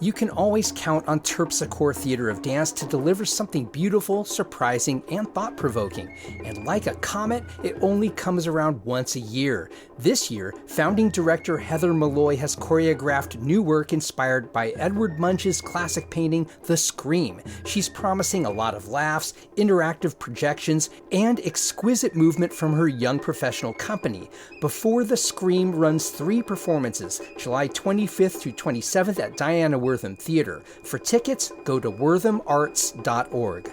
You can always count on Terpsichore Theater of Dance to deliver something beautiful, surprising, and thought-provoking. And like a comet, it only comes around once a year. This year, founding director Heather Malloy has choreographed new work inspired by Edward Munch's classic painting, The Scream. She's promising a lot of laughs, interactive projections, and exquisite movement from her young professional company. Before The Scream runs 3 performances, July 25th through 27th at Diana Wortham Theater. For tickets, go to worthamarts.org.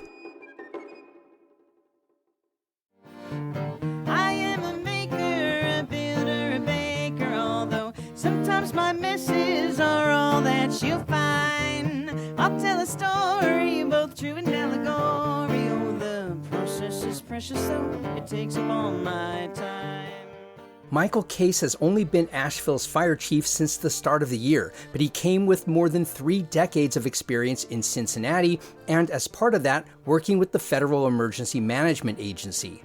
I am a maker, a builder, a baker, although sometimes my messes are all that you'll find. I'll tell a story, both true and allegory. Oh, the process is precious, so it takes up all my time. Michael Cayse has only been Asheville's fire chief since the start of the year, but he came with more than 3 decades of experience in Cincinnati, and as part of that, working with the Federal Emergency Management Agency.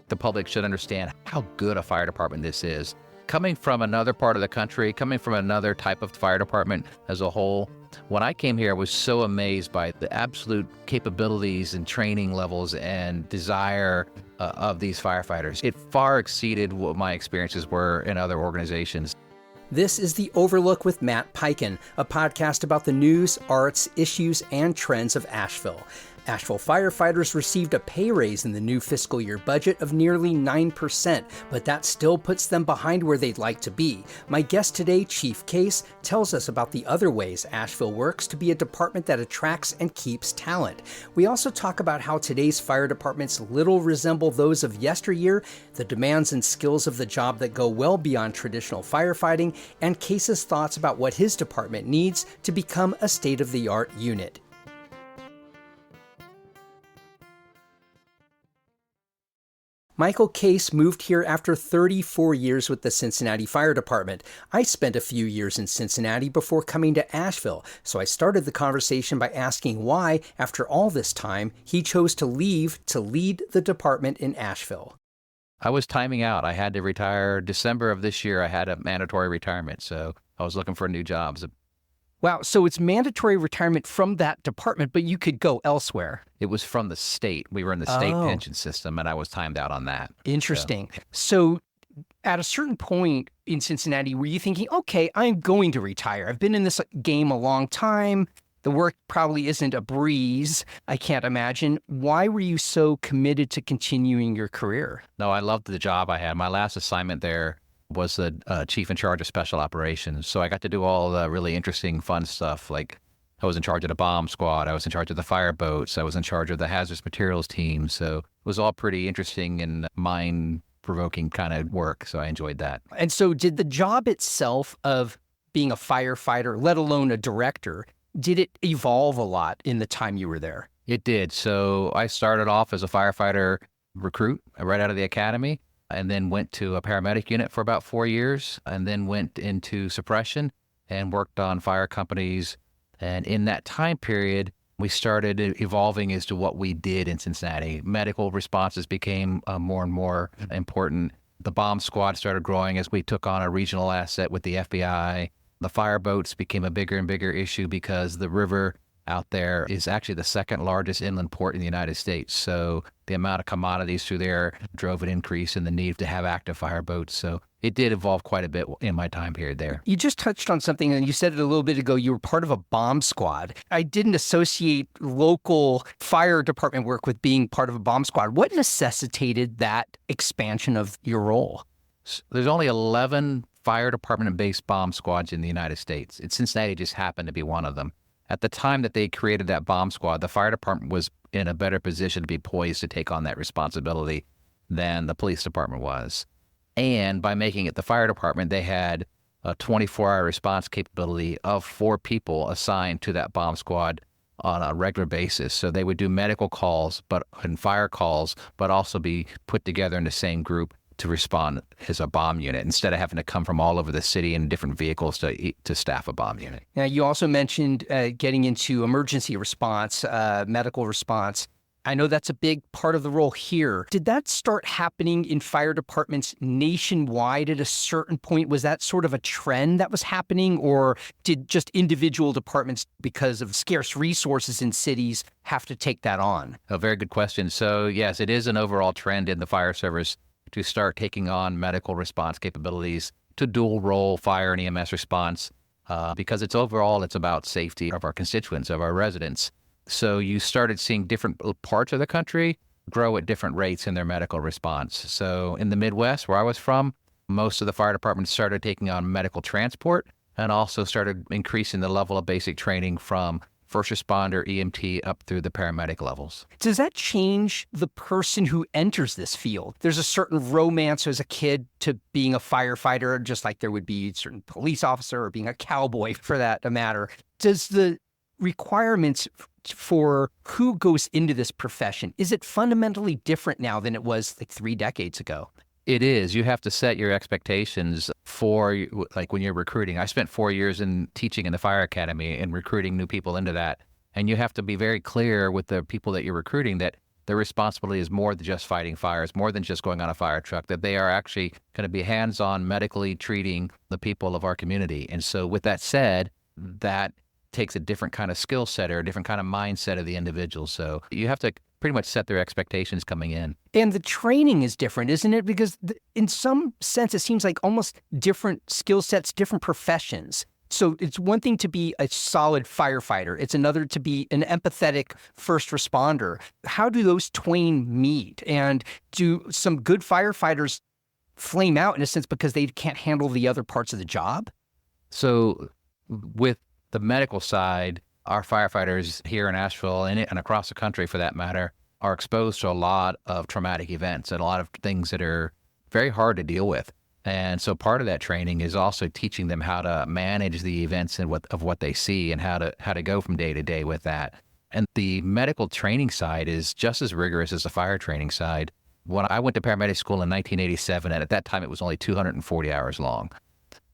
The public should understand how good a fire department this is. Coming from another part of the country, coming from another type of fire department as a whole, when I came here, I was so amazed by the absolute capabilities and training levels and desire of these firefighters. It far exceeded what my experiences were in other organizations. This is The Overlook with Matt Peiken, a podcast about the news, arts, issues, and trends of Asheville. Asheville firefighters received a pay raise in the new fiscal year budget of nearly 9%, but that still puts them behind where they'd like to be. My guest today, Chief Cayse, tells us about the other ways Asheville works to be a department that attracts and keeps talent. We also talk about how today's fire departments little resemble those of yesteryear, the demands and skills of the job that go well beyond traditional firefighting, and Cayse's thoughts about what his department needs to become a state-of-the-art unit. Michael Cayse moved here after 34 years with the Cincinnati Fire Department. I spent a few years in Cincinnati before coming to Asheville, so I started the conversation by asking why, after all this time, he chose to leave to lead the department in Asheville. I was timing out. I had to retire December of this year. I had a mandatory retirement, so I was looking for new jobs. Wow, so it's mandatory retirement from that department, but you could go elsewhere. It was from the state. We were in the state pension system, and I was timed out on that. Interesting. So at a certain point in Cincinnati, were you thinking, okay, I'm going to retire. I've been in this game a long time. The work probably isn't a breeze, I can't imagine. Why were you so committed to continuing your career? No, I loved the job I had. My last assignment there was the chief in charge of special operations. So I got to do all the really interesting, fun stuff. Like I was in charge of the bomb squad. I was in charge of the fire boats. I was in charge of the hazardous materials team. So it was all pretty interesting and mind-provoking kind of work. So I enjoyed that. And so did the job itself of being a firefighter, let alone a director, did it evolve a lot in the time you were there? It did. So I started off as a firefighter recruit right out of the academy, and then went to a paramedic unit for about 4 years, and then went into suppression and worked on fire companies. And in that time period, we started evolving as to what we did in Cincinnati. Medical responses became more and more important. The bomb squad started growing as we took on a regional asset with the FBI. The fire boats became a bigger and bigger issue because the river out there is actually the second largest inland port in the United States. So the amount of commodities through there drove an increase in the need to have active fire boats. So it did evolve quite a bit in my time period there. You just touched on something, and you said it a little bit ago. You were part of a bomb squad. I didn't associate local fire department work with being part of a bomb squad. What necessitated that expansion of your role? There's only 11 fire department-based bomb squads in the United States. Cincinnati just happened to be one of them. At the time that they created that bomb squad, the fire department was in a better position to be poised to take on that responsibility than the police department was. And by making it the fire department, they had a 24-hour response capability of 4 people assigned to that bomb squad on a regular basis. So they would do medical calls and fire calls, but also be put together in the same group to respond as a bomb unit instead of having to come from all over the city in different vehicles to staff a bomb unit. Now, you also mentioned getting into emergency response, medical response. I know that's a big part of the role here. Did that start happening in fire departments nationwide at a certain point? Was that sort of a trend that was happening, or did just individual departments, because of scarce resources in cities, have to take that on? A very good question. So yes, it is an overall trend in the fire service to start taking on medical response capabilities, to dual role fire and EMS response, because it's about safety of our constituents, of our residents. So you started seeing different parts of the country grow at different rates in their medical response. So in the Midwest, where I was from, most of the fire departments started taking on medical transport and also started increasing the level of basic training from first responder, EMT, up through the paramedic levels. Does that change the person who enters this field? There's a certain romance as a kid to being a firefighter, just like there would be a certain police officer or being a cowboy for that matter. Does the requirements for who goes into this profession, is it fundamentally different now than it was like 3 decades ago? It is. You have to set your expectations for, like, when you're recruiting. I spent 4 years in teaching in the fire academy and recruiting new people into that. And you have to be very clear with the people that you're recruiting that their responsibility is more than just fighting fires, more than just going on a fire truck, that they are actually going to be hands-on medically treating the people of our community. And so with that said, that takes a different kind of skill set or a different kind of mindset of the individual. So you have to pretty much set their expectations coming in. And the training is different, isn't it? Because in some sense, it seems like almost different skill sets, different professions. So it's one thing to be a solid firefighter. It's another to be an empathetic first responder. How do those twain meet? And do some good firefighters flame out in a sense because they can't handle the other parts of the job? So with the medical side, our firefighters here in Asheville and across the country, for that matter, are exposed to a lot of traumatic events and a lot of things that are very hard to deal with. And so part of that training is also teaching them how to manage the events and what they see and how to go from day to day with that. And the medical training side is just as rigorous as the fire training side. When I went to paramedic school in 1987, and at that time it was only 240 hours long.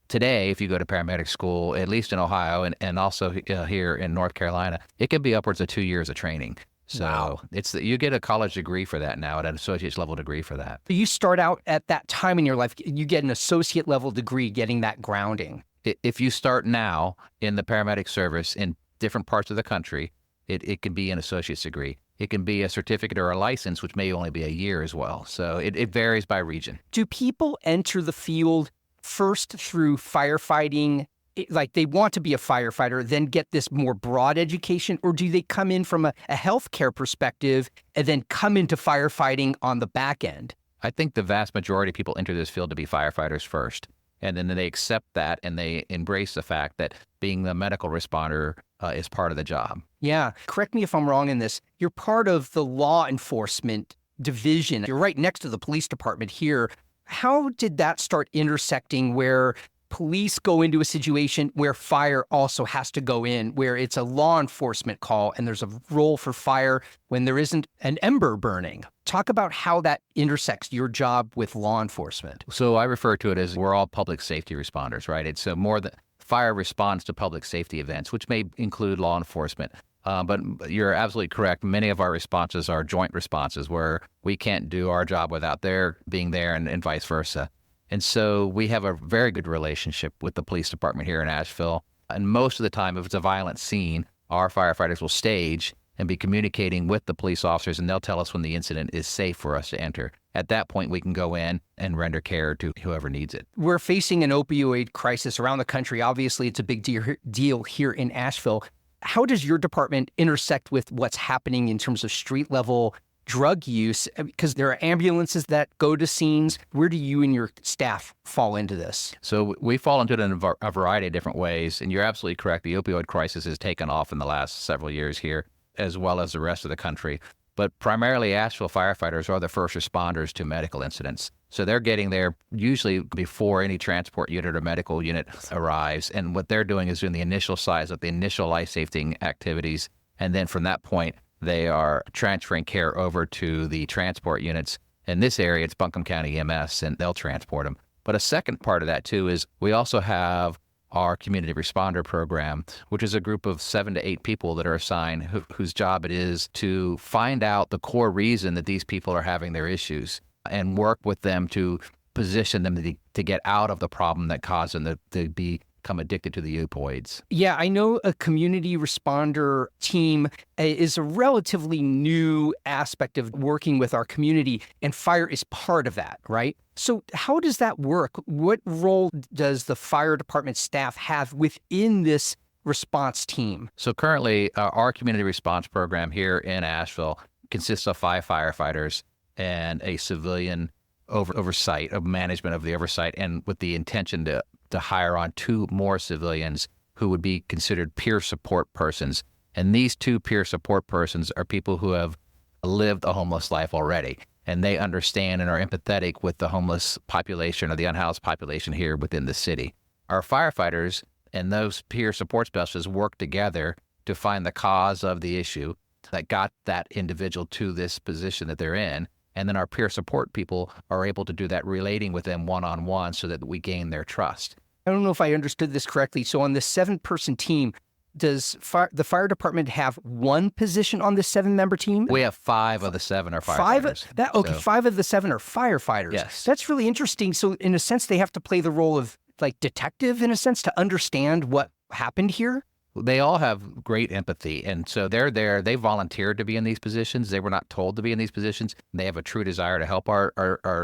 Today, if you go to paramedic school, at least in Ohio and also here in North Carolina, it can be upwards of 2 years of training. So Wow. You get a college degree for that now, an associate's level degree for that. You start out at that time in your life, you get an associate level degree getting that grounding. If you start now in the paramedic service in different parts of the country, it can be an associate's degree. It can be a certificate or a license, which may only be a year as well. So it varies by region. Do people enter the field first through firefighting, like they want to be a firefighter, then get this more broad education? Or do they come in from a healthcare perspective and then come into firefighting on the back end? I think the vast majority of people enter this field to be firefighters first. And then they accept that and they embrace the fact that being the medical responder is part of the job. Yeah. Correct me if I'm wrong in this. You're part of the law enforcement division. You're right next to the police department here. How did that start intersecting where police go into a situation where fire also has to go in, where it's a law enforcement call and there's a role for fire when there isn't an ember burning? Talk about how that intersects your job with law enforcement. So I refer to it as we're all public safety responders, right? It's more that fire responds to public safety events, which may include law enforcement. But you're absolutely correct. Many of our responses are joint responses where we can't do our job without their being there and vice versa. And so we have a very good relationship with the police department here in Asheville. And most of the time, if it's a violent scene, our firefighters will stage and be communicating with the police officers, and they'll tell us when the incident is safe for us to enter. At that point, we can go in and render care to whoever needs it. We're facing an opioid crisis around the country. Obviously, it's a big deal here in Asheville. How does your department intersect with what's happening in terms of street level drug use? Because there are ambulances that go to scenes. Where do you and your staff fall into this? So we fall into it in a variety of different ways. And you're absolutely correct. The opioid crisis has taken off in the last several years here, as well as the rest of the country. But primarily, Asheville firefighters are the first responders to medical incidents. So they're getting there usually before any transport unit or medical unit arrives. And what they're doing is doing the initial size of the initial life-saving activities. And then from that point, they are transferring care over to the transport units. In this area, it's Buncombe County EMS, and they'll transport them. But a second part of that, too, is we also have our community responder program, which is a group of 7 to 8 people that are assigned whose job it is to find out the core reason that these people are having their issues and work with them to position them to get out of the problem that caused them to become addicted to the opioids. Yeah, I know a community responder team is a relatively new aspect of working with our community, and fire is part of that, right? So how does that work? What role does the fire department staff have within this response team? So currently, our community response program here in Asheville consists of 5 firefighters and a civilian oversight of management of the oversight, and with the intention to hire on 2 more civilians who would be considered peer support persons. And these 2 peer support persons are people who have lived a homeless life already, and they understand and are empathetic with the homeless population or the unhoused population here within the city. Our firefighters and those peer support specialists work together to find the cause of the issue that got that individual to this position that they're in. And then our peer support people are able to do that relating with them one-on-one so that we gain their trust. I don't know if I understood this correctly. So on this 7-person team, does the fire department have 1 position on this 7-member team? We have 5 of the 7 are firefighters. 5 of the 7 are firefighters. Yes. That's really interesting. So in a sense, they have to play the role of like detective in a sense to understand what happened here? They all have great empathy, and so they're there. They volunteered to be in these positions. They were not told to be in these positions. They have a true desire to help our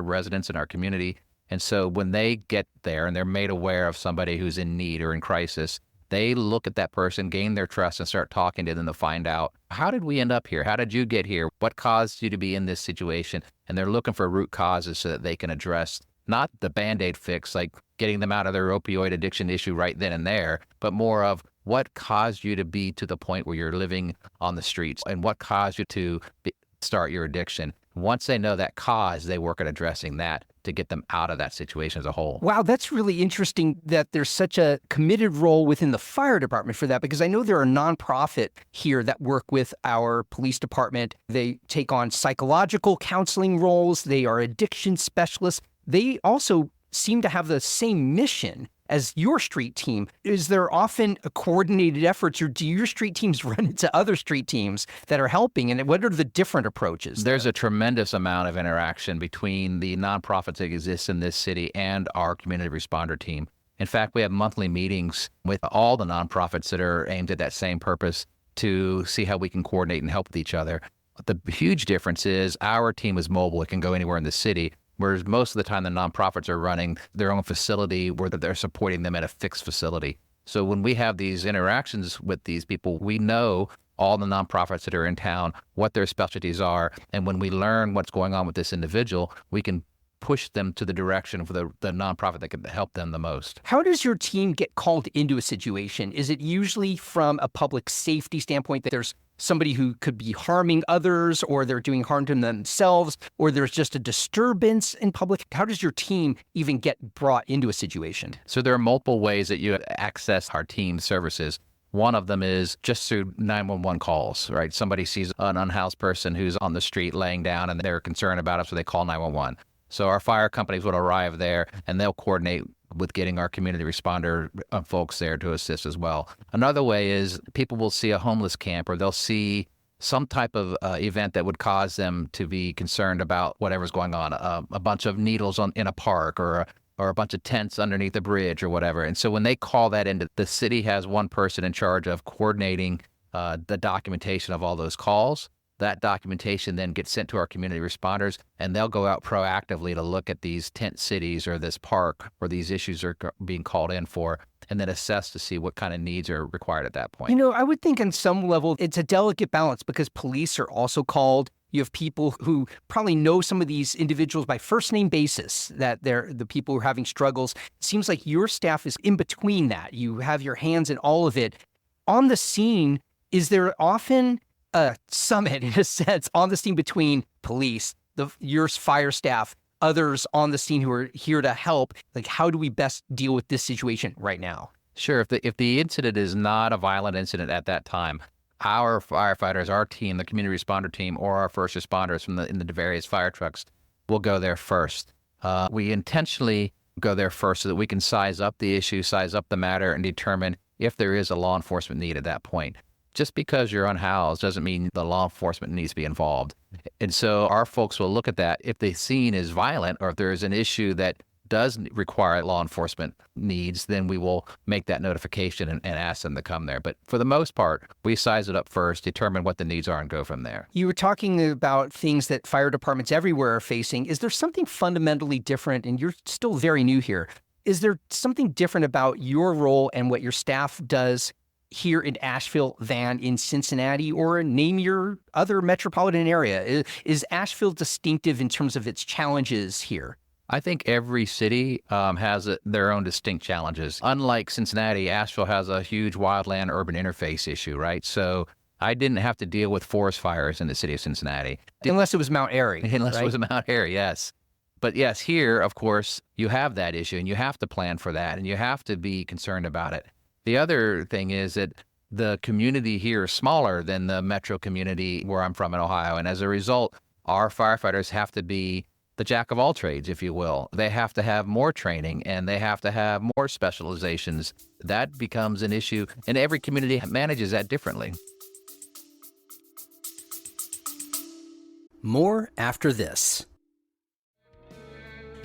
residents and our community. And so when they get there and they're made aware of somebody who's in need or in crisis, they look at that person, gain their trust, and start talking to them to find out, how did we end up here? How did you get here? What caused you to be in this situation? And they're looking for root causes so that they can address not the Band-Aid fix, like getting them out of their opioid addiction issue right then and there, but more of what caused you to be to the point where you're living on the streets and what caused you to start your addiction. Once they know that cause, they work at addressing that to get them out of that situation as a whole. Wow, that's really interesting that there's such a committed role within the fire department for that, because I know there are nonprofit here that work with our police department. They take on psychological counseling roles. They are addiction specialists. They also seem to have the same mission as your street team. Is there often a coordinated efforts, or do your street teams run into other street teams that are helping? And what are the different approaches? There's a tremendous amount of interaction between the nonprofits that exist in this city and our community responder team. In fact, we have monthly meetings with all the nonprofits that are aimed at that same purpose to see how we can coordinate and help with each other. The huge difference is our team is mobile. It can go anywhere in the city. Whereas most of the time the nonprofits are running their own facility where they're supporting them at a fixed facility. So when we have these interactions with these people, we know all the nonprofits that are in town, what their specialties are. And when we learn what's going on with this individual, we can push them to the direction for the nonprofit that can help them the most. How does your team get called into a situation? Is it usually from a public safety standpoint that there's somebody who could be harming others, or they're doing harm to themselves, or there's just a disturbance in public? How does your team even get brought into a situation? So there are multiple ways that you access our team services. One of them is just through 911 calls, right? Somebody sees an unhoused person who's on the street laying down and they're concerned about it, so they call 911. So our fire companies will arrive there and they'll coordinate with getting our community responder folks there to assist as well. Another way is people will see a homeless camp, or they'll see some type of event that would cause them to be concerned about whatever's going on, a bunch of needles in a park, or a bunch of tents underneath a bridge or whatever. And so when they call that in, the city has one person in charge of coordinating the documentation of all those calls. That documentation then gets sent to our community responders, and they'll go out proactively to look at these tent cities or this park where these issues are being called in for, and then assess to see what kind of needs are required at that point. You know, I would think on some level it's a delicate balance, because police are also called. You have people who probably know some of these individuals by first name basis, that they're the people who are having struggles. It seems like your staff is in between that. You have your hands in all of it. On the scene, is there often a summit, in a sense, on the scene between police, your fire staff, others on the scene who are here to help? Like, how do we best deal with this situation right now? Sure. If the incident is not a violent incident at that time, our firefighters, our team, the community responder team, or our first responders in the various fire trucks will go there first. We intentionally go there first so that we can size up the issue, size up the matter, and determine if there is a law enforcement need at that point. Just because you're unhoused doesn't mean the law enforcement needs to be involved. And so our folks will look at that. If the scene is violent or if there is an issue that does require law enforcement needs, then we will make that notification and ask them to come there. But for the most part, we size it up first, determine what the needs are, and go from there. You were talking about things that fire departments everywhere are facing. Is there something fundamentally different, and you're still very new here, is there something different about your role and what your staff does here in Asheville than in Cincinnati, or name your other metropolitan area? Is Asheville distinctive in terms of its challenges here? I think every city has their own distinct challenges. Unlike Cincinnati, Asheville has a huge wildland-urban interface issue, right? So I didn't have to deal with forest fires in the city of Cincinnati. Unless it was Mount Airy. Unless right? it was Mount Airy, yes. But yes, here, of course, you have that issue, and you have to plan for that, and you have to be concerned about it. The other thing is that the community here is smaller than the metro community where I'm from in Ohio, and as a result, our firefighters have to be the jack of all trades, if you will. They have to have more training and they have to have more specializations. That becomes an issue, and every community manages that differently. More after this.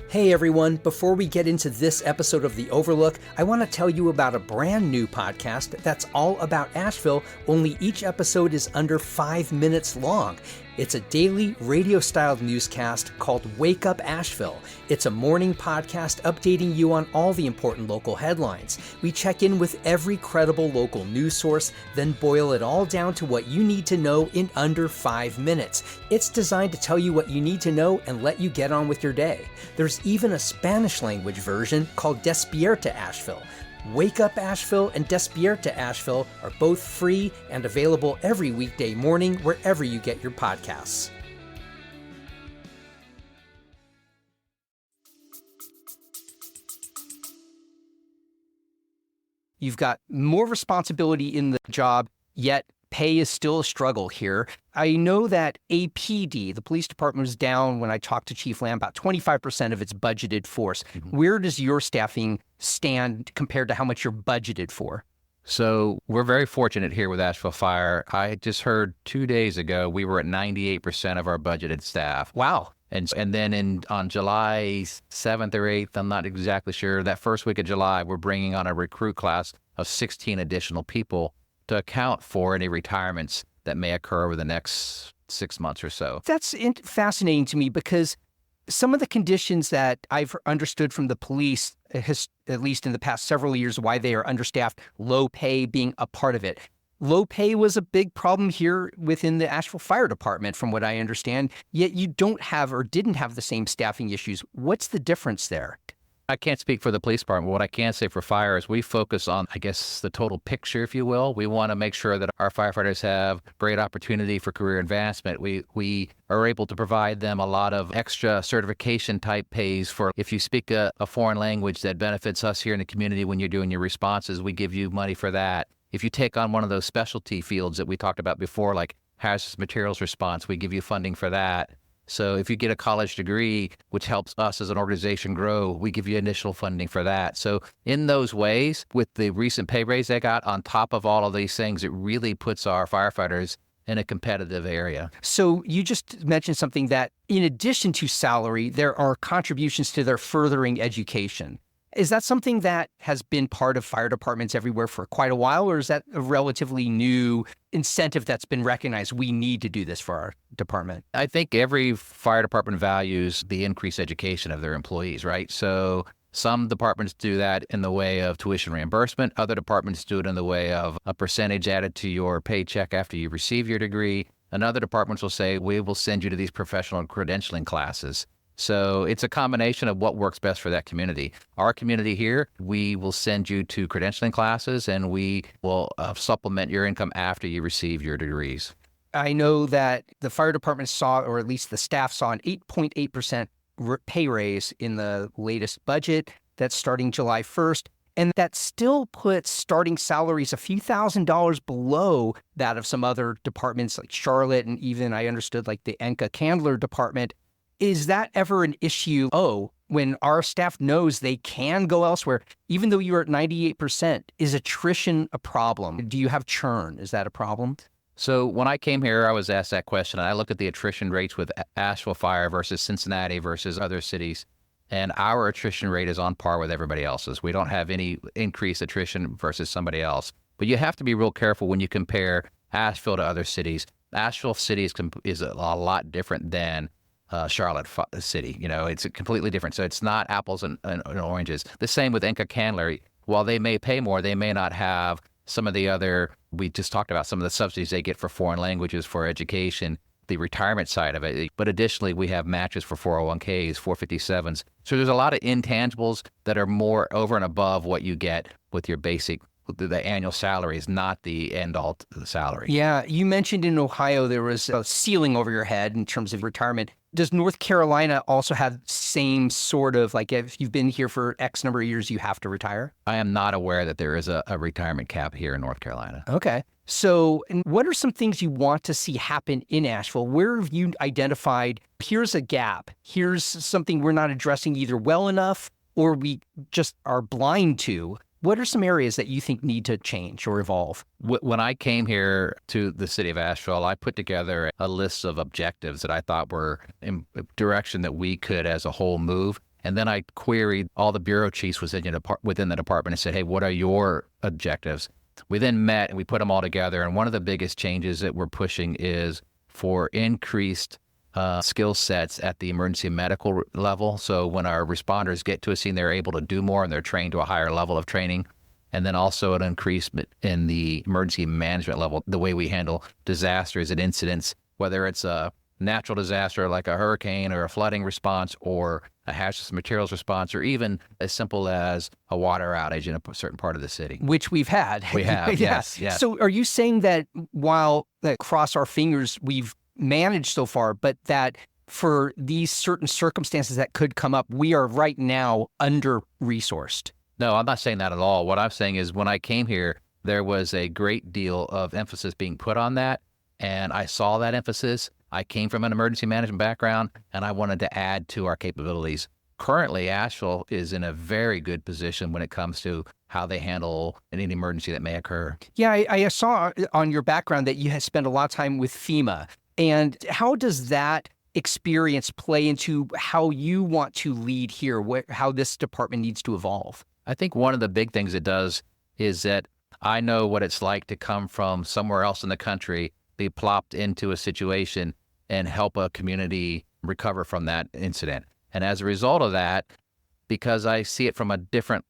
Hey everyone, before we get into this episode of The Overlook, I want to tell you about a brand new podcast that's all about Asheville, only each episode is under 5 minutes long. It's a daily radio-styled newscast called Wake Up Asheville. It's a morning podcast updating you on all the important local headlines. We check in with every credible local news source, then boil it all down to what you need to know in under 5 minutes. It's designed to tell you what you need to know and let you get on with your day. There's even a Spanish language version called Despierta Asheville. Wake Up Asheville and Despierta Asheville are both free and available every weekday morning wherever you get your podcasts. You've got more responsibility in the job, yet pay is still a struggle here. I know that APD, the police department, was down when I talked to Chief Lamb, about 25% of its budgeted force. Mm-hmm. Where does your staffing stand compared to how much you're budgeted for? So we're very fortunate here with Asheville Fire. I just heard 2 days ago we were at 98% of our budgeted staff. Wow. And then on July 7th or 8th, I'm not exactly sure, that first week of July, we're bringing on a recruit class of 16 additional people to account for any retirements that may occur over the next 6 months or so. That's fascinating to me because some of the conditions that I've understood from the police, at least in the past several years, why they are understaffed, low pay being a part of it. Low pay was a big problem here within the Asheville Fire Department, from what I understand, yet you don't have or didn't have the same staffing issues. What's the difference there? I can't speak for the police department. What I can say for fire is we focus on, I guess, the total picture, if you will. We want to make sure that our firefighters have great opportunity for career advancement. We are able to provide them a lot of extra certification type pays for if you speak a foreign language that benefits us here in the community when you're doing your responses, we give you money for that. If you take on one of those specialty fields that we talked about before, like hazardous materials response, we give you funding for that. So if you get a college degree, which helps us as an organization grow, we give you initial funding for that. So in those ways, with the recent pay raise they got on top of all of these things, it really puts our firefighters in a competitive area. So you just mentioned something that in addition to salary, there are contributions to their furthering education. Is that something that has been part of fire departments everywhere for quite a while, or is that a relatively new incentive that's been recognized? We need to do this for our department. I think every fire department values the increased education of their employees, right? So some departments do that in the way of tuition reimbursement. Other departments do it in the way of a percentage added to your paycheck after you receive your degree. And other departments will say, we will send you to these professional credentialing classes. So it's a combination of what works best for that community. Our community here, we will send you to credentialing classes and we will supplement your income after you receive your degrees. I know that the fire department saw, or at least the staff saw, an 8.8% pay raise in the latest budget that's starting July 1st. And that still puts starting salaries a few $1,000s below that of some other departments like Charlotte and even I understood like the Enka Candler department. Is that ever an issue? Oh, when our staff knows they can go elsewhere, even though you're at 98%, is attrition a problem? Do you have churn? Is that a problem? So when I came here, I was asked that question. And I looked at the attrition rates with Asheville Fire versus Cincinnati versus other cities. And our attrition rate is on par with everybody else's. We don't have any increased attrition versus somebody else. But you have to be real careful when you compare Asheville to other cities. Asheville City is a lot different than Charlotte City. It's completely different. So it's not apples and oranges. The same with Inca Candler. While they may pay more, they may not have some of the other, we just talked about some of the subsidies they get for foreign languages, for education, the retirement side of it. But additionally, we have matches for 401ks, 457s. So there's a lot of intangibles that are more over and above what you get with your basic. The annual salary is not the end-all salary. Yeah, you mentioned in Ohio there was a ceiling over your head in terms of retirement. Does North Carolina also have same sort of, like, if you've been here for X number of years, you have to retire? I am not aware that there is a retirement cap here in North Carolina. Okay. So what are some things you want to see happen in Asheville? Where have you identified, here's a gap, here's something we're not addressing either well enough or we just are blind to? What are some areas that you think need to change or evolve? When I came here to the city of Asheville, I put together a list of objectives that I thought were in a direction that we could as a whole move. And then I queried all the bureau chiefs within the department and said, hey, what are your objectives? We then met and we put them all together. And one of the biggest changes that we're pushing is for increased skill sets at the emergency medical level. So when our responders get to a scene, they're able to do more and they're trained to a higher level of training. And then also an increase in the emergency management level, the way we handle disasters and incidents, whether it's a natural disaster like a hurricane or a flooding response or a hazardous materials response, or even as simple as a water outage in a certain part of the city. Which we've had. We have, Yeah. yes. So are you saying that while cross our fingers, we've managed so far, but that for these certain circumstances that could come up, we are right now under-resourced? No, I'm not saying that at all. What I'm saying is when I came here, there was a great deal of emphasis being put on that, and I saw that emphasis. I came from an emergency management background, and I wanted to add to our capabilities. Currently, Asheville is in a very good position when it comes to how they handle any emergency that may occur. Yeah, I saw on your background that you have spent a lot of time with FEMA. And how does that experience play into how you want to lead here, how this department needs to evolve? I think one of the big things it does is that I know what it's like to come from somewhere else in the country, be plopped into a situation and help a community recover from that incident. And as a result of that, because I see it from a different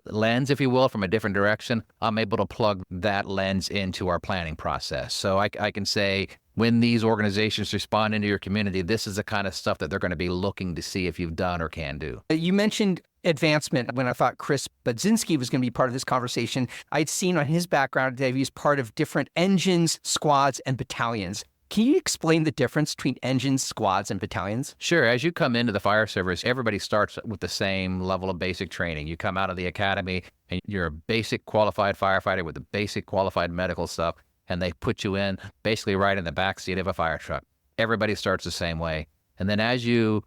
lens, if you will, from a different direction, I'm able to plug that lens into our planning process. So I can say, when these organizations respond into your community, this is the kind of stuff that they're going to be looking to see if you've done or can do. You mentioned advancement. When I thought Chris Budzinski was going to be part of this conversation, I'd seen on his background that he's part of different engines, squads, and battalions. Can you explain the difference between engines, squads, and battalions? Sure. As you come into the fire service, everybody starts with the same level of basic training. You come out of the academy and you're a basic qualified firefighter with the basic qualified medical stuff, and they put you in basically right in the backseat of a fire truck. Everybody starts the same way. And then as you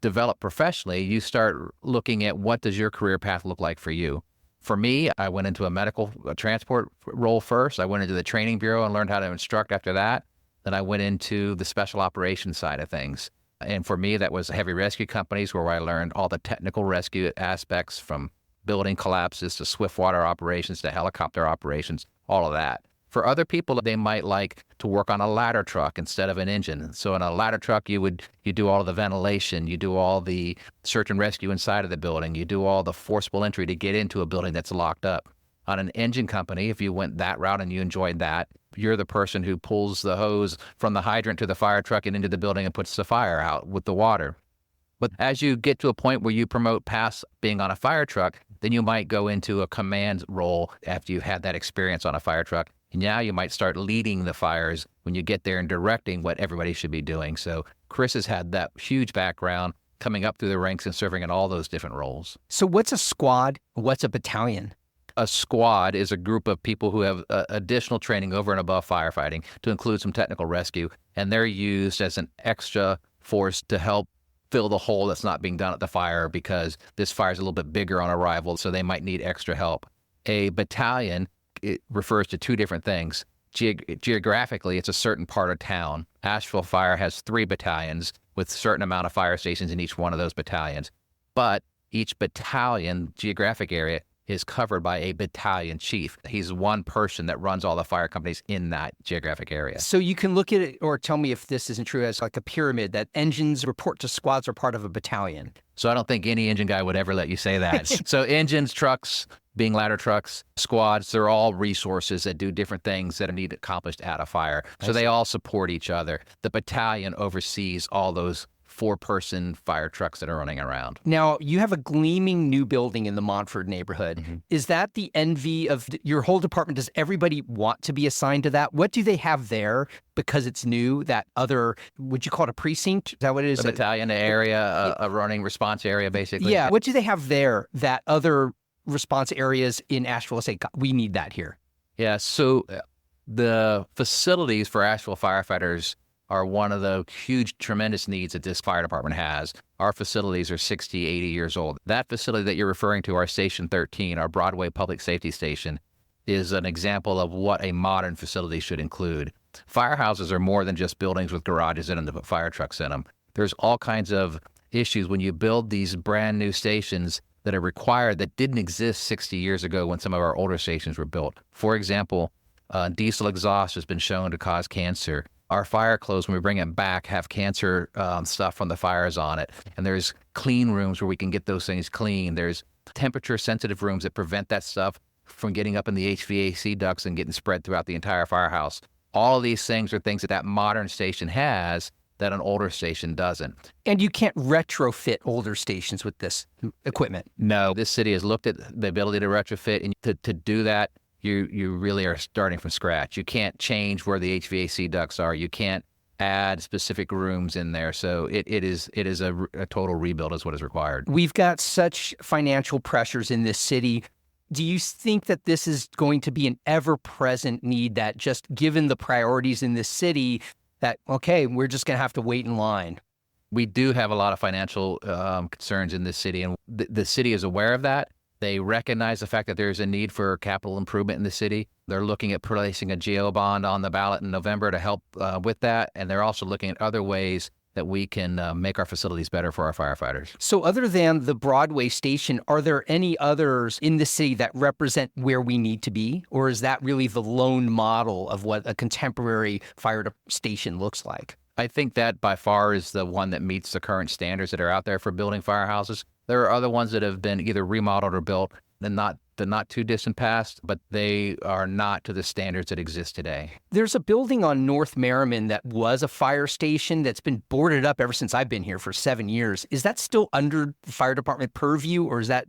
develop professionally, you start looking at what does your career path look like for you. For me, I went into a medical transport role first. I went into the training bureau and learned how to instruct after that. Then I went into the special operations side of things. And for me, that was heavy rescue companies where I learned all the technical rescue aspects, from building collapses to swift water operations to helicopter operations, all of that. For other people, they might like to work on a ladder truck instead of an engine. So in a ladder truck, you do all of the ventilation, you do all the search and rescue inside of the building, you do all the forcible entry to get into a building that's locked up. On an engine company, if you went that route and you enjoyed that, you're the person who pulls the hose from the hydrant to the fire truck and into the building and puts the fire out with the water. But as you get to a point where you promote past being on a fire truck, then you might go into a command role after you've had that experience on a fire truck. And now you might start leading the fires when you get there and directing what everybody should be doing. So Chris has had that huge background coming up through the ranks and serving in all those different roles. So what's a squad? What's a battalion? A squad is a group of people who have additional training over and above firefighting to include some technical rescue, and they're used as an extra force to help fill the hole that's not being done at the fire because this fire is a little bit bigger on arrival, so they might need extra help. A battalion, it refers to two different things. Geographically, it's a certain part of town. Asheville Fire has 3 battalions with a certain amount of fire stations in each one of those battalions. But each battalion geographic area is covered by a battalion chief. He's one person that runs all the fire companies in that geographic area. So you can look at it, or tell me if this isn't true, as like a pyramid, that engines report to squads are part of a battalion. So I don't think any engine guy would ever let you say that. So engines, trucks, being ladder trucks, squads, they're all resources that do different things that are needed accomplished at a fire. So they all support each other. The battalion oversees all those 4-person fire trucks that are running around. Now, you have a gleaming new building in the Montford neighborhood. Mm-hmm. Is that the envy of your whole department? Does everybody want to be assigned to that? What do they have there because it's new, that other, would you call it a precinct? Is that what it is? A battalion area, a running response area, basically. Yeah. What do they have there that other response areas in Asheville say, we need that here? Yeah, so the facilities for Asheville firefighters are one of the huge, tremendous needs that this fire department has. Our facilities are 60, 80 years old. That facility that you're referring to, our Station 13, our Broadway Public Safety Station, is an example of what a modern facility should include. Firehouses are more than just buildings with garages in them to put fire trucks in them. There's all kinds of issues when you build these brand new stations that are required that didn't exist 60 years ago when some of our older stations were built. For example, diesel exhaust has been shown to cause cancer. Our fire clothes, when we bring it back, have cancer stuff from the fires on it. And there's clean rooms where we can get those things clean. There's temperature-sensitive rooms that prevent that stuff from getting up in the HVAC ducts and getting spread throughout the entire firehouse. All of these things are things that that modern station has that an older station doesn't. And you can't retrofit older stations with this equipment. No, this city has looked at the ability to retrofit, and to do that, you really are starting from scratch. You can't change where the HVAC ducts are. You can't add specific rooms in there. So it is a total rebuild is what is required. We've got such financial pressures in this city. Do you think that this is going to be an ever-present need, that just given the priorities in this city, that, okay, we're just going to have to wait in line? We do have a lot of financial concerns in this city, and the city is aware of that. They recognize the fact that there's a need for capital improvement in the city. They're looking at placing a GO bond on the ballot in November to help with that. And they're also looking at other ways that we can make our facilities better for our firefighters. So other than the Broadway station, are there any others in the city that represent where we need to be? Or is that really the lone model of what a contemporary fire station looks like? I think that by far is the one that meets the current standards that are out there for building firehouses. There are other ones that have been either remodeled or built in the not too distant past, but they are not to the standards that exist today. There's a building on North Merriman that was a fire station that's been boarded up ever since I've been here for 7 years. Is that still under the fire department purview, or is that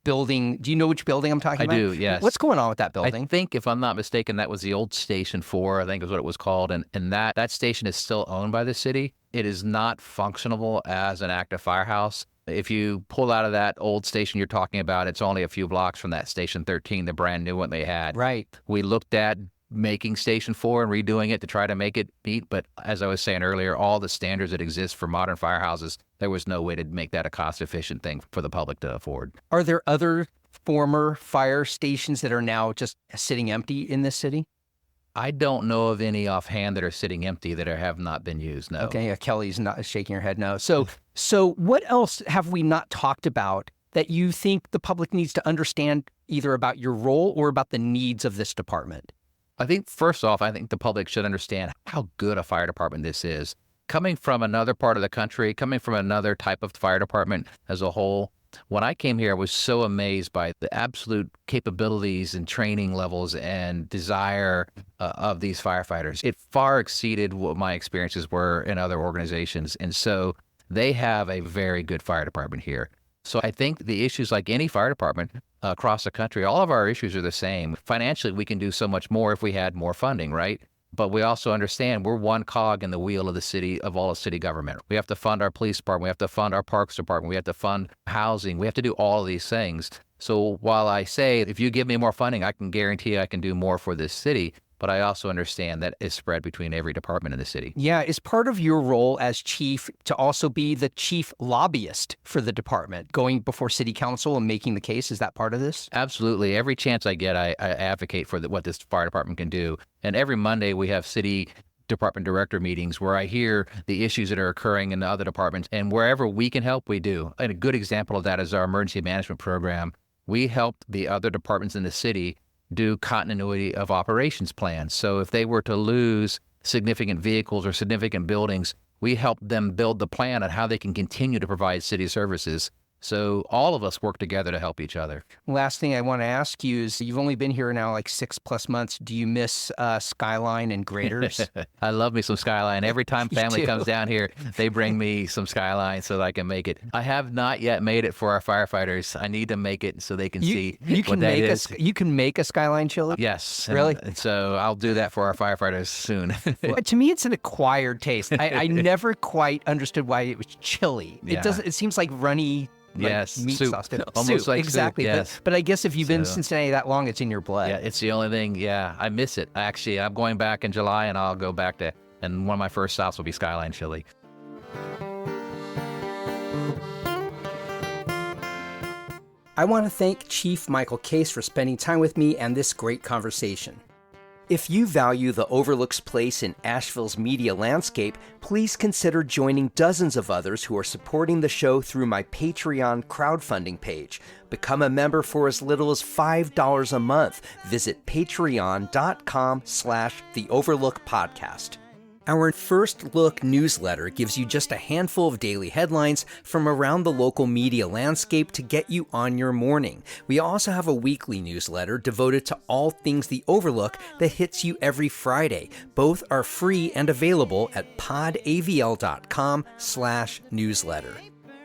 building, do you know which building I'm talking about? I do, yes. What's going on with that building? I think, if I'm not mistaken, that was the old Station 4, I think is what it was called. And that station is still owned by the city. It is not functional as an active firehouse. If you pull out of that old station you're talking about, it's only a few blocks from that Station 13, the brand new one they had. Right. We looked at making Station 4 and redoing it to try to make it meet. But as I was saying earlier, all the standards that exist for modern firehouses, there was no way to make that a cost-efficient thing for the public to afford. Are there other former fire stations that are now just sitting empty in this city? I don't know of any offhand that are sitting empty that have not been used, no. Okay, Kelly's not shaking her head no. So what else have we not talked about that you think the public needs to understand, either about your role or about the needs of this department? I think, first off, I think the public should understand how good a fire department this is. Coming from another part of the country, coming from another type of fire department as a whole, when I came here, I was so amazed by the absolute capabilities and training levels and desire of these firefighters. It far exceeded what my experiences were in other organizations. And so they have a very good fire department here. So I think the issues, like any fire department across the country, all of our issues are the same. Financially, we can do so much more if we had more funding, right? But we also understand we're one cog in the wheel of the city, of all of city government. We have to fund our police department. We have to fund our parks department. We have to fund housing. We have to do all of these things. So while I say, if you give me more funding, I can guarantee I can do more for this city, but I also understand that is spread between every department in the city. Yeah, is part of your role as chief to also be the chief lobbyist for the department, going before city council and making the case? Is that part of this? Absolutely. Every chance I get, I advocate for what this fire department can do. And every Monday we have city department director meetings where I hear the issues that are occurring in the other departments, and wherever we can help, we do. And a good example of that is our emergency management program. We helped the other departments in the city do continuity of operations plans. So if they were to lose significant vehicles or significant buildings, we help them build the plan on how they can continue to provide city services. So all of us work together to help each other. Last thing I want to ask you is, you've only been here now like 6+ months. Do you miss Skyline and Graders? I love me some Skyline. Every time family comes down here, they bring me some Skyline so that I can make it. I have not yet made it for our firefighters. I need to make it so they can see what that is. You can make a Skyline chili? Yes. Really? And so I'll do that for our firefighters soon. To me, it's an acquired taste. I never quite understood why it was chili. Yeah. It seems like runny. Yes, meat soup. sauce. Almost like exactly. soup, yes. But I guess if you've been in Cincinnati that long, it's in your blood. Yeah, it's the only thing. Yeah, I miss it. Actually, I'm going back in July, and I'll go back to, and one of my first stops will be Skyline Chili. I want to thank Chief Michael Cayse for spending time with me and this great conversation. If you value the Overlook's place in Asheville's media landscape, please consider joining dozens of others who are supporting the show through my Patreon crowdfunding page. Become a member for as little as $5 a month. Visit patreon.com/The Overlook Podcast. Our First Look newsletter gives you just a handful of daily headlines from around the local media landscape to get you on your morning. We also have a weekly newsletter devoted to all things The Overlook that hits you every Friday. Both are free and available at podavl.com/newsletter.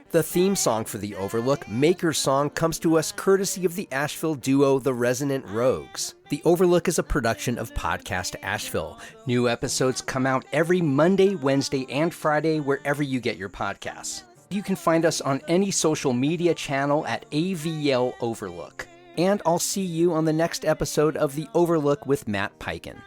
The theme song for The Overlook, Maker's Song, comes to us courtesy of the Asheville duo The Resonant Rogues. The Overlook is a production of Podcast Asheville. New episodes come out every Monday, Wednesday, and Friday wherever you get your podcasts. You can find us on any social media channel at AVL Overlook. And I'll see you on the next episode of The Overlook with Matt Peiken.